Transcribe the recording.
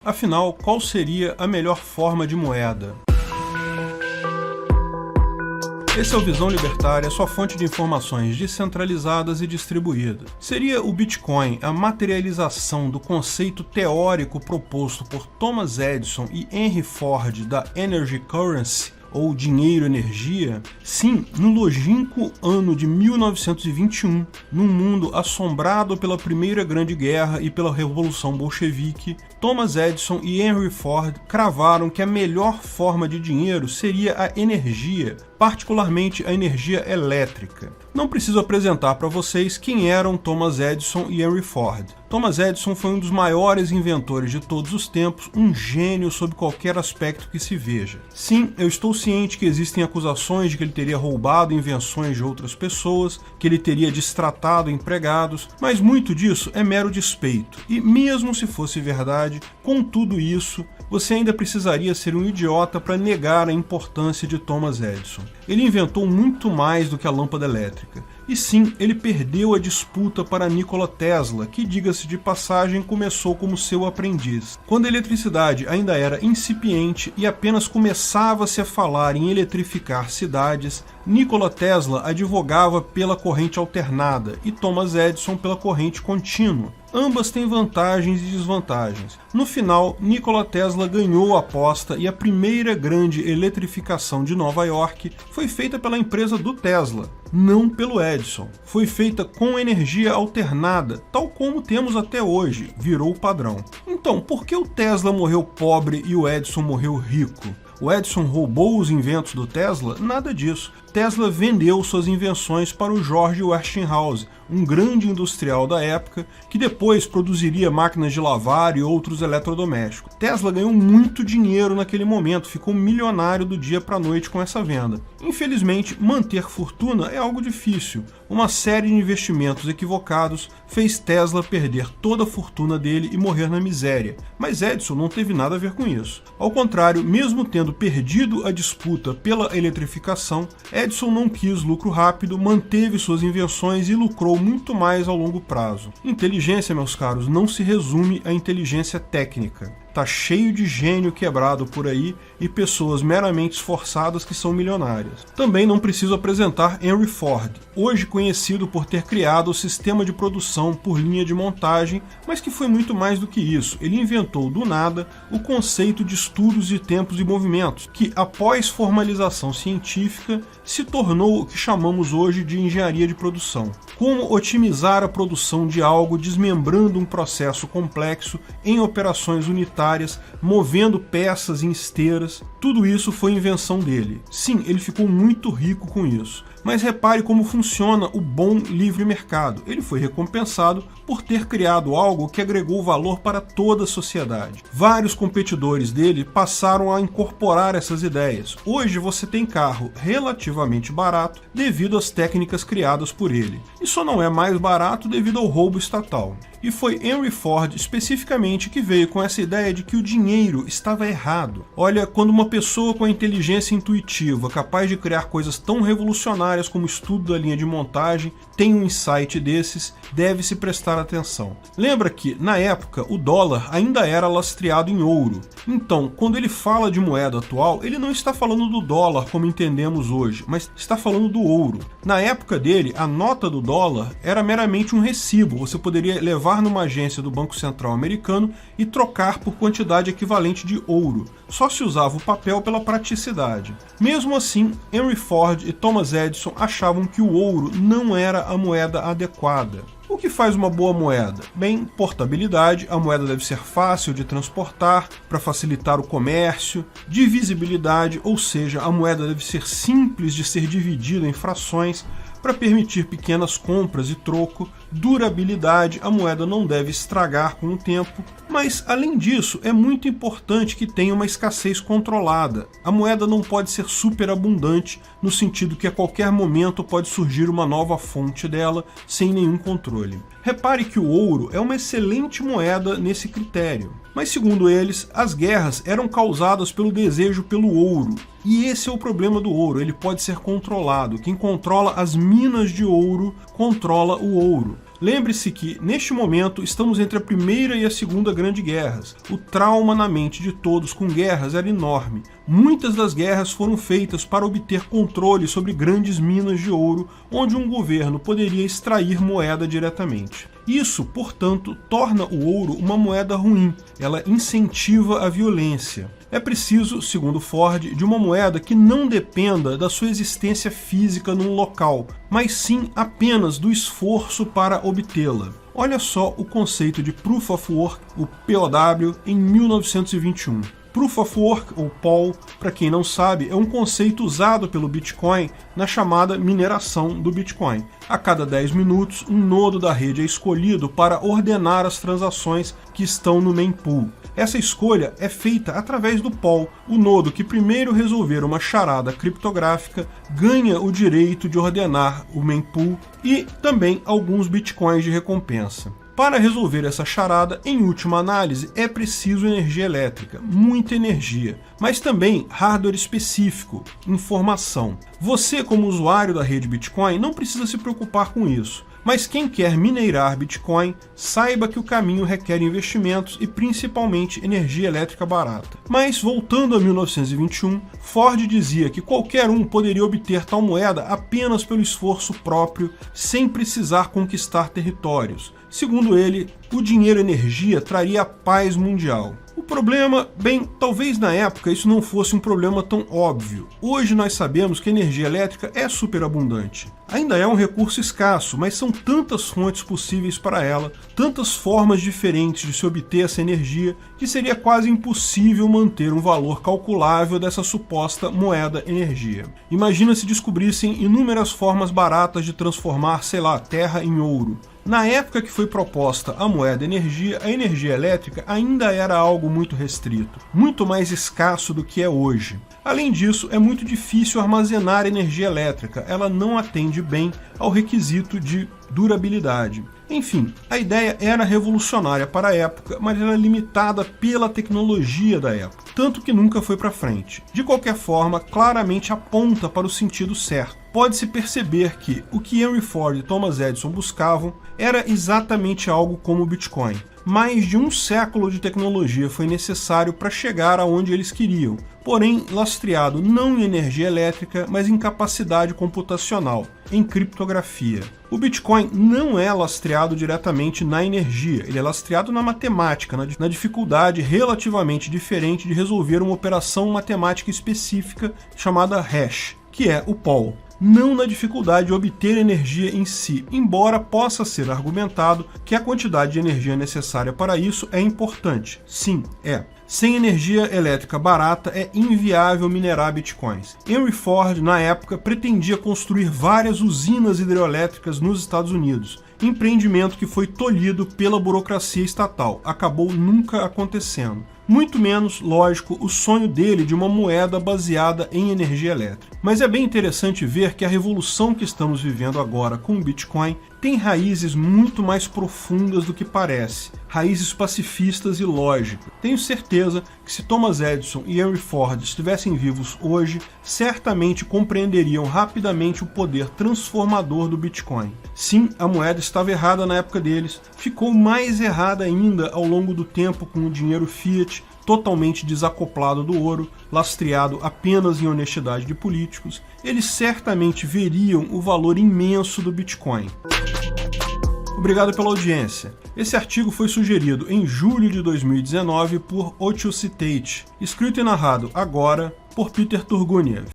Afinal, qual seria a melhor forma de moeda? Esse é o Visão Libertária, sua fonte de informações descentralizadas e distribuídas. Seria o Bitcoin a materialização do conceito teórico proposto por Thomas Edison e Henry Ford da Energy Currency, ou dinheiro-energia? Sim, no longínquo ano de 1921, num mundo assombrado pela Primeira Grande Guerra e pela Revolução Bolchevique, Thomas Edison e Henry Ford cravaram que a melhor forma de dinheiro seria a energia, particularmente a energia elétrica. Não preciso apresentar para vocês quem eram Thomas Edison e Henry Ford. Thomas Edison foi um dos maiores inventores de todos os tempos, um gênio sob qualquer aspecto que se veja. Sim, eu estou ciente que existem acusações de que ele teria roubado invenções de outras pessoas, que ele teria destratado empregados, mas muito disso é mero despeito. E mesmo se fosse verdade, com tudo isso, você ainda precisaria ser um idiota para negar a importância de Thomas Edison. Ele inventou muito mais do que a lâmpada elétrica. E sim, ele perdeu a disputa para Nikola Tesla, que, diga-se de passagem, começou como seu aprendiz. Quando a eletricidade ainda era incipiente e apenas começava-se a falar em eletrificar cidades, Nikola Tesla advogava pela corrente alternada e Thomas Edison pela corrente contínua. Ambas têm vantagens e desvantagens. No final, Nikola Tesla ganhou a aposta e a primeira grande eletrificação de Nova York foi feita pela empresa do Tesla, não pelo Edison. Foi feita com energia alternada, tal como temos até hoje, virou o padrão. Então, por que o Tesla morreu pobre e o Edison morreu rico? O Edison roubou os inventos do Tesla? Nada disso. Tesla vendeu suas invenções para o George Westinghouse, um grande industrial da época, que depois produziria máquinas de lavar e outros eletrodomésticos. Tesla ganhou muito dinheiro naquele momento, ficou milionário do dia para a noite com essa venda. Infelizmente, manter fortuna é algo difícil. Uma série de investimentos equivocados fez Tesla perder toda a fortuna dele e morrer na miséria. Mas Edison não teve nada a ver com isso. Ao contrário, mesmo tendo perdido a disputa pela eletrificação, Edison não quis lucro rápido, manteve suas invenções e lucrou muito mais ao longo prazo. Inteligência, meus caros, não se resume à inteligência técnica. Tá cheio de gênio quebrado por aí e pessoas meramente esforçadas que são milionárias. Também não preciso apresentar Henry Ford, hoje conhecido por ter criado o sistema de produção por linha de montagem, mas que foi muito mais do que isso. Ele inventou do nada o conceito de estudos de tempos e movimentos, que após formalização científica se tornou o que chamamos hoje de engenharia de produção. Como otimizar a produção de algo desmembrando um processo complexo em operações unitárias, movendo peças em esteiras, tudo isso foi invenção dele. Sim, ele ficou muito rico com isso. Mas repare como funciona o bom livre mercado. Ele foi recompensado por ter criado algo que agregou valor para toda a sociedade. Vários competidores dele passaram a incorporar essas ideias. Hoje você tem carro relativamente barato devido às técnicas criadas por ele. E só não é mais barato devido ao roubo estatal. E foi Henry Ford especificamente que veio com essa ideia de que o dinheiro estava errado. Olha, quando uma pessoa com a inteligência intuitiva, capaz de criar coisas tão revolucionárias como o estudo da linha de montagem, tem um insight desses, deve-se prestar atenção. Lembra que, na época, o dólar ainda era lastreado em ouro. Então, quando ele fala de moeda atual, ele não está falando do dólar como entendemos hoje, mas está falando do ouro. Na época dele, a nota do dólar era meramente um recibo. Você poderia levar numa agência do Banco Central americano e trocar por quantidade equivalente de ouro. Só se usava o papel pela praticidade. Mesmo assim, Henry Ford e Thomas Edison achavam que o ouro não era a moeda adequada. O que faz uma boa moeda? Bem, portabilidade, a moeda deve ser fácil de transportar para facilitar o comércio, divisibilidade, ou seja, a moeda deve ser simples de ser dividida em frações para permitir pequenas compras e troco, durabilidade, a moeda não deve estragar com o tempo, mas além disso é muito importante que tenha uma escassez controlada. A moeda não pode ser superabundante, no sentido que a qualquer momento pode surgir uma nova fonte dela sem nenhum controle. Repare que o ouro é uma excelente moeda nesse critério, mas segundo eles, as guerras eram causadas pelo desejo pelo ouro. E esse é o problema do ouro, ele pode ser controlado. Quem controla as minas de ouro, controla o ouro. Lembre-se que, neste momento, estamos entre a Primeira e a Segunda Grande Guerras. O trauma na mente de todos com guerras era enorme. Muitas das guerras foram feitas para obter controle sobre grandes minas de ouro, onde um governo poderia extrair moeda diretamente. Isso, portanto, torna o ouro uma moeda ruim. Ela incentiva a violência. É preciso, segundo Ford, de uma moeda que não dependa da sua existência física num local, mas sim apenas do esforço para obtê-la. Olha só o conceito de Proof of Work, o POW, em 1921. Proof of Work, ou POW, para quem não sabe, é um conceito usado pelo Bitcoin na chamada mineração do Bitcoin. A cada 10 minutos, um nodo da rede é escolhido para ordenar as transações que estão no mempool. Essa escolha é feita através do POW. O nodo que primeiro resolver uma charada criptográfica ganha o direito de ordenar o mempool e também alguns bitcoins de recompensa. Para resolver essa charada, em última análise, é preciso energia elétrica, muita energia, mas também hardware específico, informação. Você, como usuário da rede Bitcoin, não precisa se preocupar com isso. Mas quem quer minerar Bitcoin, saiba que o caminho requer investimentos e principalmente energia elétrica barata. Mas voltando a 1921, Ford dizia que qualquer um poderia obter tal moeda apenas pelo esforço próprio, sem precisar conquistar territórios. Segundo ele, o dinheiro-energia traria a paz mundial. O problema, bem, talvez na época isso não fosse um problema tão óbvio. Hoje nós sabemos que a energia elétrica é superabundante. Ainda é um recurso escasso, mas são tantas fontes possíveis para ela, tantas formas diferentes de se obter essa energia, que seria quase impossível manter um valor calculável dessa suposta moeda energia. Imagina se descobrissem inúmeras formas baratas de transformar, sei lá, terra em ouro. Na época que foi proposta a moeda energia, a energia elétrica ainda era algo muito restrito, muito mais escasso do que é hoje. Além disso, é muito difícil armazenar energia elétrica, ela não atende bem ao requisito de durabilidade. Enfim, a ideia era revolucionária para a época, mas era limitada pela tecnologia da época, tanto que nunca foi para frente. De qualquer forma, claramente aponta para o sentido certo. Pode-se perceber que o que Henry Ford e Thomas Edison buscavam era exatamente algo como o Bitcoin. Mais de um século de tecnologia foi necessário para chegar aonde eles queriam, porém lastreado não em energia elétrica, mas em capacidade computacional, em criptografia. O Bitcoin não é lastreado diretamente na energia, ele é lastreado na matemática, na dificuldade relativamente diferente de resolver uma operação matemática específica chamada hash, que é o POW. Não na dificuldade de obter energia em si, embora possa ser argumentado que a quantidade de energia necessária para isso é importante. Sim, é. Sem energia elétrica barata é inviável minerar bitcoins. Henry Ford, na época, pretendia construir várias usinas hidrelétricas nos Estados Unidos, empreendimento que foi tolhido pela burocracia estatal, acabou nunca acontecendo. Muito menos, lógico, o sonho dele de uma moeda baseada em energia elétrica. Mas é bem interessante ver que a revolução que estamos vivendo agora com o Bitcoin tem raízes muito mais profundas do que parece, raízes pacifistas e lógicas. Tenho certeza que se Thomas Edison e Henry Ford estivessem vivos hoje, certamente compreenderiam rapidamente o poder transformador do Bitcoin. Sim, a moeda estava errada na época deles, ficou mais errada ainda ao longo do tempo com o dinheiro fiat, totalmente desacoplado do ouro, lastreado apenas em honestidade de políticos. Eles certamente veriam o valor imenso do Bitcoin. Obrigado pela audiência. Esse artigo foi sugerido em julho de 2019 por Ocho Citate, escrito e narrado agora por Peter Turguniev.